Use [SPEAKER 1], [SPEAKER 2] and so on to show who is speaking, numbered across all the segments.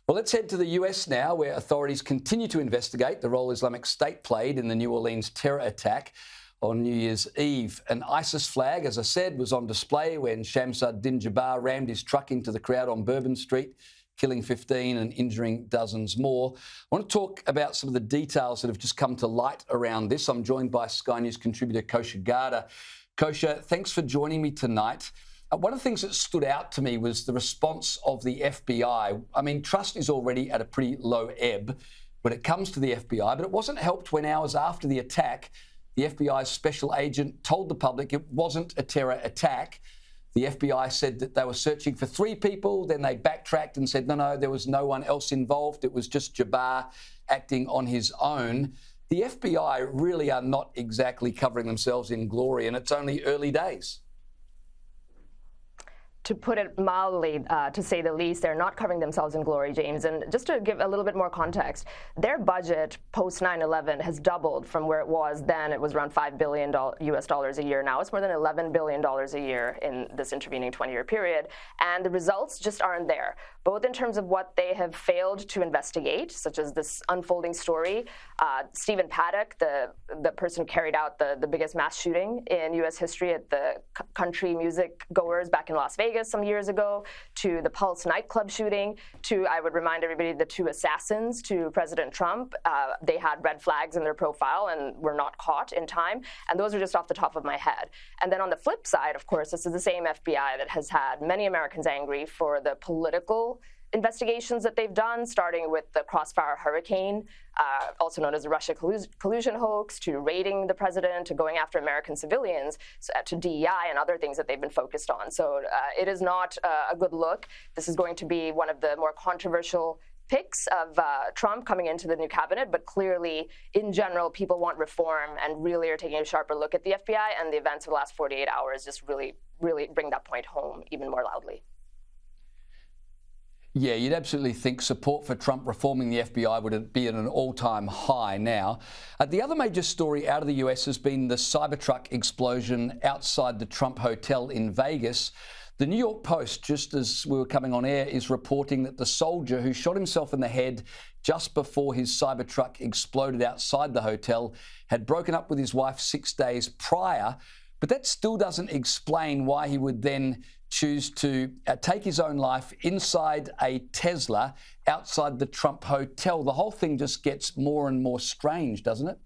[SPEAKER 1] Well, let's head to the US now, where authorities continue to investigate the role Islamic State played in the New Orleans terror attack on New Year's Eve. An ISIS flag, as I said, was on display when Shamsud Din Jabbar rammed his truck into the crowd on Bourbon Street, killing 15 and injuring dozens more. I want to talk about some of the details that have just come to light around this. I'm joined by Sky News contributor Kosha Garda. Kosha, thanks for joining me tonight. One of the things that stood out to me was the response of the FBI. I mean, trust is already at a pretty low ebb when it comes to the FBI, but it wasn't helped when hours after the attack, the FBI's special agent told the public it wasn't a terror attack. The FBI said that they were searching for 3 people, then they backtracked and said, no, there was no one else involved. It was just Jabbar acting on his own. The FBI really are not exactly covering themselves in glory, and it's only early days.
[SPEAKER 2] To put it mildly, to say the least, they're not covering themselves in glory, James. And just to give a little bit more context, their budget post 9/11 has doubled from where it was then. It was around $5 billion US dollars a year. Now it's more than $11 billion a year in this intervening 20-year period. And the results just aren't there, both in terms of what they have failed to investigate, such as this unfolding story. Stephen Paddock, the person who carried out the biggest mass shooting in U.S. history at the country music goers back in Las Vegas some years ago, to the Pulse nightclub shooting, to, I would remind everybody, the 2 assassins to President Trump. They had red flags in their profile and were not caught in time. And those are just off the top of my head. And then on the flip side, of course, this is the same FBI that has had many Americans angry for the political investigations that they've done, starting with the Crossfire Hurricane, also known as the Russia collusion hoax, to raiding the president, to going after American civilians, to DEI and other things that they've been focused on. So it is not a good look. This is going to be one of the more controversial picks of Trump coming into the new cabinet, but clearly, in general, people want reform and really are taking a sharper look at the FBI, and the events of the last 48 hours just really bring that point home even more loudly.
[SPEAKER 1] Yeah, you'd absolutely think support for Trump reforming the FBI would be at an all-time high now. The other major story out of the US has been the Cybertruck explosion outside the Trump Hotel in Vegas. The New York Post, just as we were coming on air, is reporting that the soldier who shot himself in the head just before his Cybertruck exploded outside the hotel had broken up with his wife 6 days prior. But that still doesn't explain why he would then choose to take his own life inside a Tesla outside the Trump Hotel. The whole thing just gets more and more strange, doesn't it?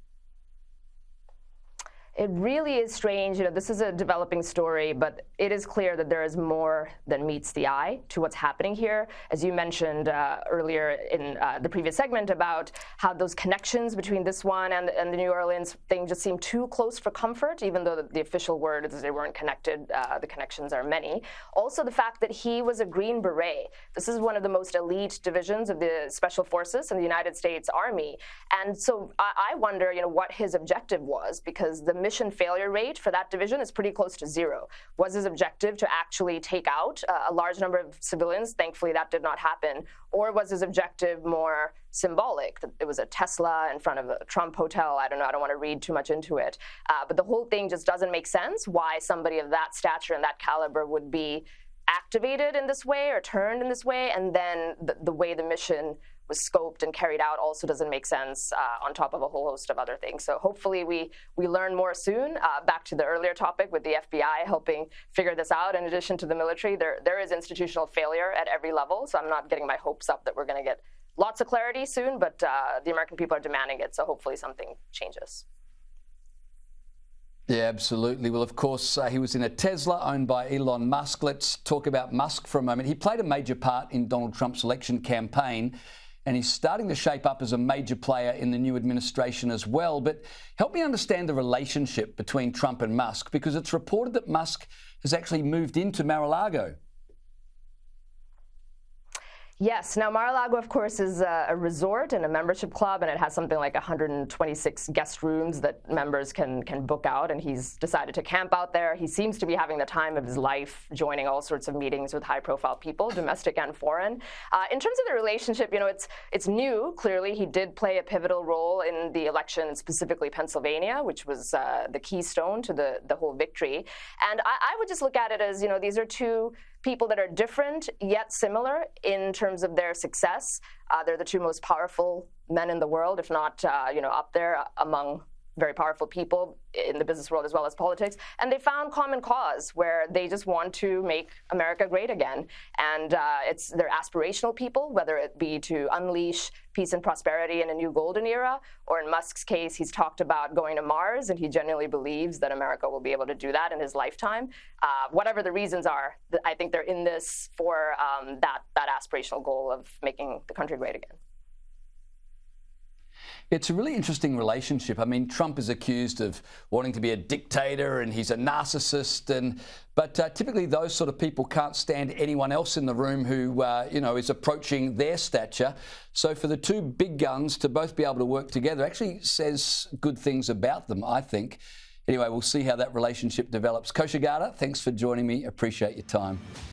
[SPEAKER 2] It really is strange. You know, this is a developing story, but it is clear that there is more than meets the eye to what's happening here. As you mentioned earlier in the previous segment about how those connections between this one and the New Orleans thing just seem too close for comfort, even though the official word is they weren't connected. The connections are many. Also, the fact that he was a Green Beret. This is one of the most elite divisions of the Special Forces in the United States Army. And so I wonder, you know, what his objective was, because the mission failure rate for that division is pretty close to 0. Was his objective to actually take out a large number of civilians? Thankfully, that did not happen. Or was his objective more symbolic? It was a Tesla in front of a Trump hotel. I don't know. I don't want to read too much into it. But the whole thing just doesn't make sense why somebody of that stature and that caliber would be activated in this way or turned in this way. And then the way the mission was scoped and carried out also doesn't make sense on top of a whole host of other things. So hopefully we learn more soon. Back to the earlier topic with the FBI helping figure this out. In addition to the military, there is institutional failure at every level. So I'm not getting my hopes up that we're going to get lots of clarity soon, but the American people are demanding it. So hopefully something changes.
[SPEAKER 1] Yeah, absolutely. Well, of course, he was in a Tesla owned by Elon Musk. Let's talk about Musk for a moment. He played a major part in Donald Trump's election campaign, and he's starting to shape up as a major player in the new administration as well. But help me understand the relationship between Trump and Musk, because it's reported that Musk has actually moved into Mar-a-Lago.
[SPEAKER 2] Yes. Now, Mar-a-Lago, of course, is a resort and a membership club, and it has something like 126 guest rooms that members can book out, and he's decided to camp out there. He seems to be having the time of his life, joining all sorts of meetings with high-profile people, domestic and foreign. In terms of the relationship, you know, it's new. Clearly, he did play a pivotal role in the election, specifically Pennsylvania, which was the keystone to the whole victory. And I would just look at it as, you know, these are two people that are different yet similar in terms of their success. They're the two most powerful men in the world, if not, up there among very powerful people in the business world as well as politics. And they found common cause where they just want to make America great again. And they're aspirational people, whether it be to unleash peace and prosperity in a new golden era, or in Musk's case, he's talked about going to Mars, and he genuinely believes that America will be able to do that in his lifetime. Whatever the reasons are, I think they're in this for that aspirational goal of making the country great again.
[SPEAKER 1] It's a really interesting relationship. I mean, Trump is accused of wanting to be a dictator and he's a narcissist, but typically those sort of people can't stand anyone else in the room who, is approaching their stature. So for the two big guns to both be able to work together actually says good things about them, I think. Anyway, we'll see how that relationship develops. Koshigata, thanks for joining me. Appreciate your time.